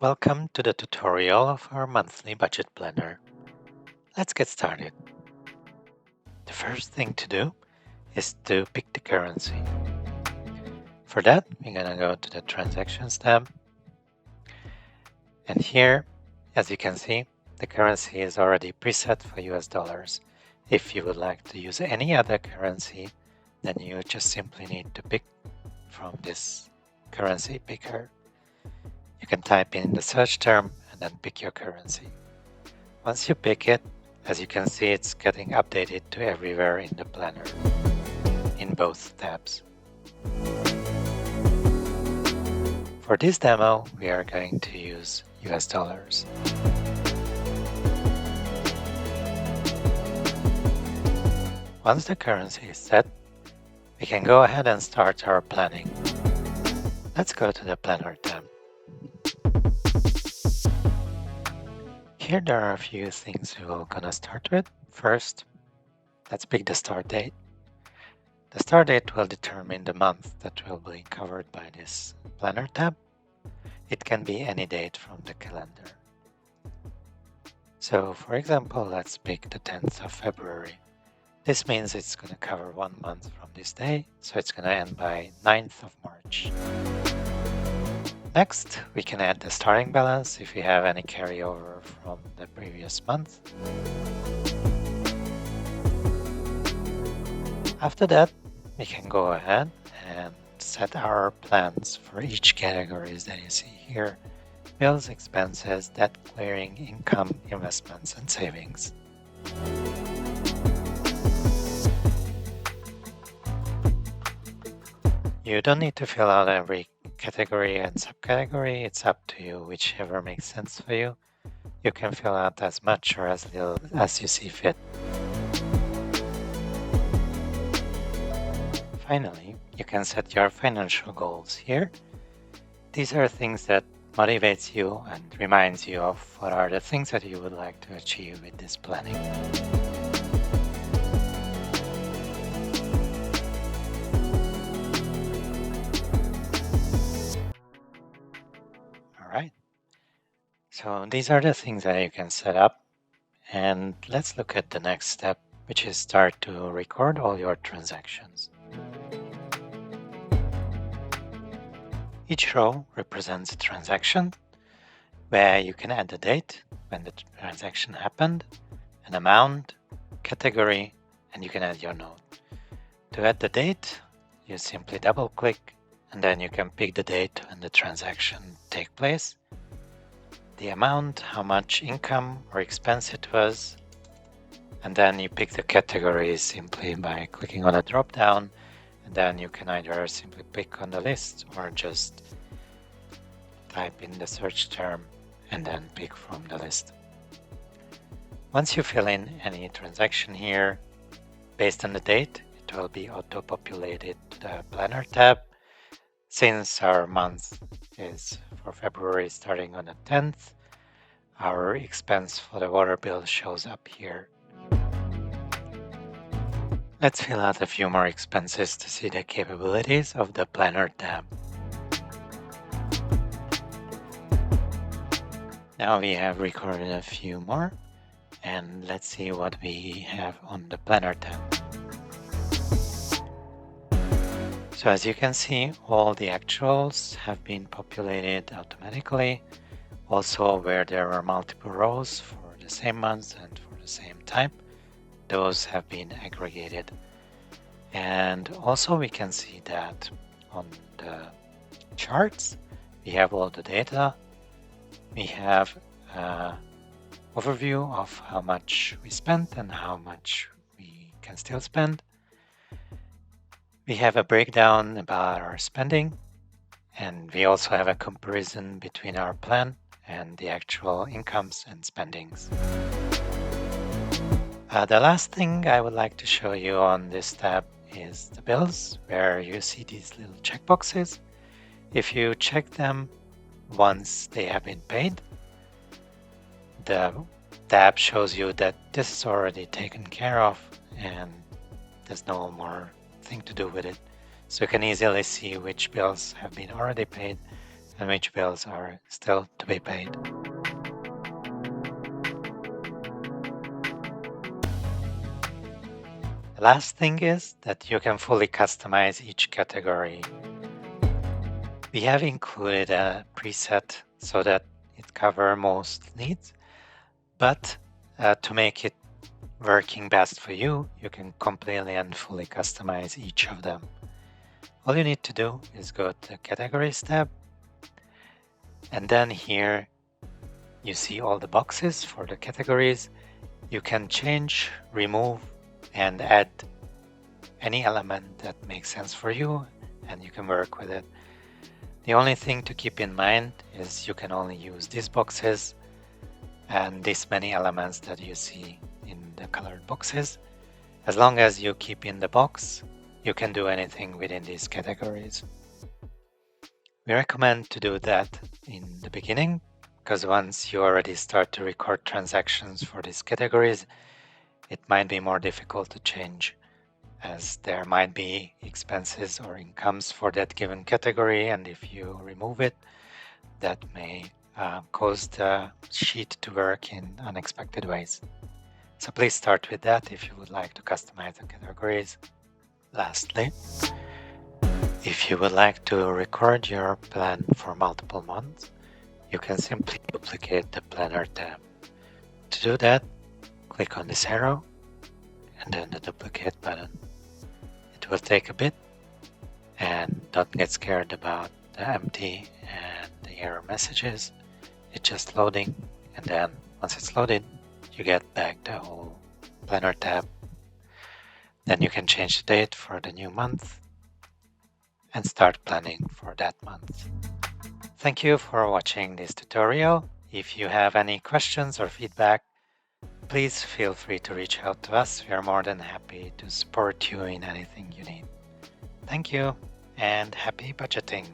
Welcome to the tutorial of our monthly budget planner. Let's get started. The first thing to do is to pick the currency. For that, we're gonna go to the Transactions tab. And here, as you can see, the currency is already preset for US dollars. If you would like to use any other currency, then you just simply need to pick from this currency picker. You can type in the search term and then pick your currency. Once you pick it, as you can see, it's getting updated to everywhere in the planner, in both tabs. For this demo, we are going to use US dollars. Once the currency is set, we can go ahead and start our planning. Let's go to the Planner tab. Here there are a few things we're gonna start with. First, let's pick the start date. The start date will determine the month that will be covered by this Planner tab. It can be any date from the calendar. So for example, let's pick the 10th of February. This means it's gonna cover 1 month from this day, so it's gonna end by 9th of March. Next, we can add the starting balance if we have any carryover from the previous month. After that, we can go ahead and set our plans for each categories that you see here: bills, expenses, debt clearing, income, investments, and savings. You don't need to fill out every category and subcategory. It's up to you, whichever makes sense for you. You can fill out as much or as little as you see fit. Finally, you can set your financial goals here. These are things that motivates you and reminds you of what are the things that you would like to achieve with this planning. All right. So these are the things that you can set up. And let's look at the next step, which is start to record all your transactions. Each row represents a transaction where you can add the date when the transaction happened, an amount, category, and you can add your note. To add the date, you simply double click and then you can pick the date when the transaction takes place, the amount, how much income or expense it was, and then you pick the category simply by clicking on a drop down, and then you can either simply pick on the list or just type in the search term and then pick from the list. Once you fill in any transaction here, based on the date, it will be auto-populated to the Planner tab. Since our month is for February starting on the 10th, our expense for the water bill shows up here. Let's fill out a few more expenses to see the capabilities of the Planner tab. Now we have recorded a few more, and let's see what we have on the Planner tab. So as you can see, all the actuals have been populated automatically. Also, where there are multiple rows for the same month and for the same type, those have been aggregated. And also we can see that on the charts, we have all the data. We have an overview of how much we spent and how much we can still spend. We have a breakdown about our spending, and we also have a comparison between our plan and the actual incomes and spendings. The last thing I would like to show you on this tab is the bills, where you see these little checkboxes. If you check them once they have been paid, the tab shows you that this is already taken care of and there's no more thing to do with it. So you can easily see which bills have been already paid and which bills are still to be paid. The last thing is that you can fully customize each category. We have included a preset so that it covers most needs, but to make it working best for you, you can completely and fully customize each of them. All you need to do is go to the Categories tab, and then here you see all the boxes for the categories. You can change, remove, and add any element that makes sense for you, and you can work with it. The only thing to keep in mind is you can only use these boxes and this many elements that you see in the colored boxes. As long as you keep in the box, you can do anything within these categories. We recommend to do that in the beginning, because once you already start to record transactions for these categories, it might be more difficult to change, as there might be expenses or incomes for that given category, and if you remove it, that may cause the sheet to work in unexpected ways. So please start with that if you would like to customize the categories. Lastly, if you would like to record your plan for multiple months, you can simply duplicate the Planner tab. To do that, click on this arrow and then the duplicate button. It will take a bit, and don't get scared about the empty and the error messages. It's just loading, and then once it's loaded, you get back the whole Planner tab. Then you can change the date for the new month and start planning for that month. Thank you for watching this tutorial. If you have any questions or feedback, please feel free to reach out to us. We are more than happy to support you in anything you need. Thank you and happy budgeting!